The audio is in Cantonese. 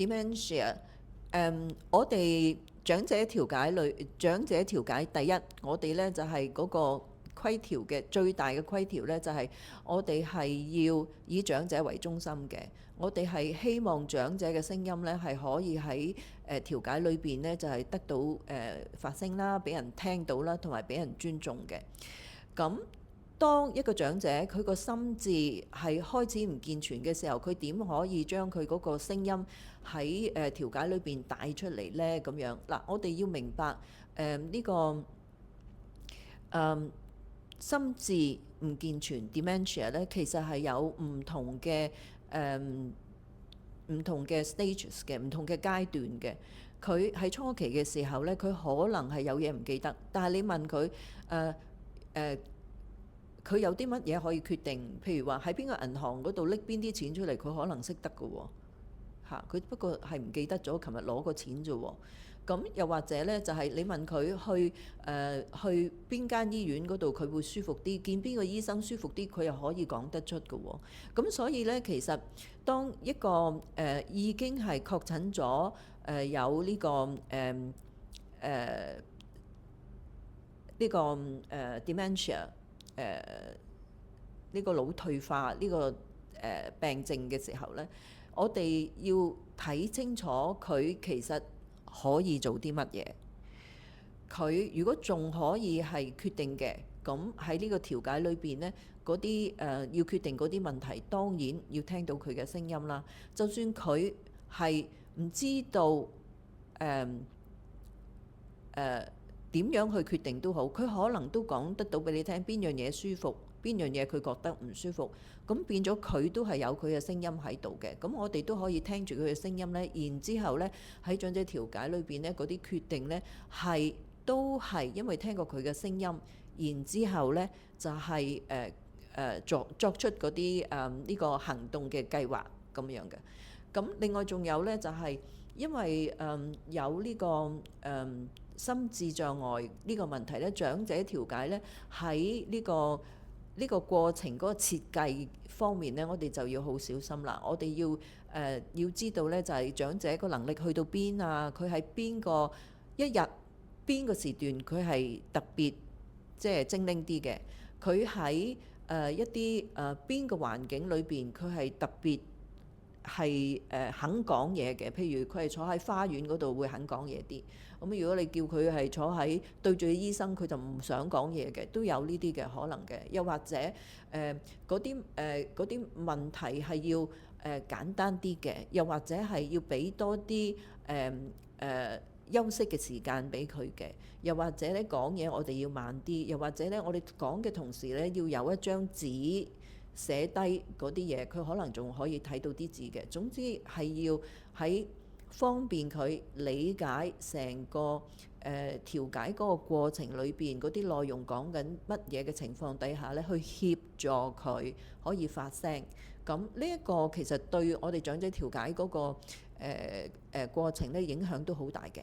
dementia，我哋長者調解第一，我哋咧就係嗰個規條嘅最大嘅規條咧，就係我哋係要以長者為中心嘅。我哋係希望長者嘅聲音咧係可以喺調解裏邊咧就係得到發聲啦，俾人聽到啦，同埋俾人尊重嘅。咁當一個長者佢個心智係開始唔健全嘅時候，佢點可以將佢嗰個聲音喺調解裏邊帶出嚟呢？咁樣嗱，我哋要明白呢個心智唔健全 dementia 咧，其實係有唔同嘅 stages 嘅，唔同嘅階段嘅。佢喺初期嘅時候咧，佢可能係有嘢唔記得，但係你問佢佢有啲乜嘢可以決定？譬如話喺邊個銀行嗰度拎邊啲錢出嚟，佢可能識得㗎喎。佢不過係唔記得咗，琴日攞個錢啫喎。咁又或者咧，就係你問佢去邊間醫院嗰度，佢會舒服啲，見邊個醫生舒服啲，佢又可以講得出㗎喎。咁所以咧，其實當一個已經係確診咗有呢個dementia 呢個腦退化呢個病症嘅時候咧，我哋要睇清楚佢其實可以做啲乜嘢。佢如果仲可以係決定嘅，咁喺呢個調解裏邊呢，嗰啲要決定嗰啲問題，當然要聽到佢嘅聲音啦。就算佢係唔知道點樣去決定都好，佢可能都講得到俾你聽邊樣嘢舒服，邊樣嘢佢覺得唔舒服，咁變咗佢都係有佢嘅聲音喺度嘅。咁我哋都可以聽住佢嘅聲音呢，然之後呢，喺長者調解裏邊呢，嗰啲決定呢都係因為聽過佢嘅聲音，然之後呢，就係作出嗰啲呢個行動嘅計劃咁樣嘅。咁另外仲有呢，就係因為有呢個心智障礙呢個問題咧，長者調解咧喺呢個過程嗰個設計方面咧，我哋就要好小心啦。我哋要知道咧，就係長者個能力去到邊啊？佢喺邊個一日邊個時段佢係特別即係精靈啲嘅？佢喺一啲邊個環境裏邊佢係特別係肯講嘢嘅，譬如佢係坐喺花園嗰度會肯講嘢啲。咁如果你叫佢係坐喺對住醫生，佢就唔想講嘢嘅，都有呢啲嘅可能嘅。又或者嗰啲問題係要簡單啲嘅，又或者係要俾多啲休息嘅時間俾佢嘅。又或者咧講嘢我哋要慢啲，又或者咧我哋講嘅同時咧要有一張紙寫低嗰啲嘢，佢可能仲可以睇到啲字嘅。總之係要喺方便佢理解成個調解嗰個過程裏邊嗰啲內容講緊乜嘢嘅情況底下咧，去協助佢可以發聲。咁呢一個其實對我哋長者調解嗰個過程咧影響都好大嘅。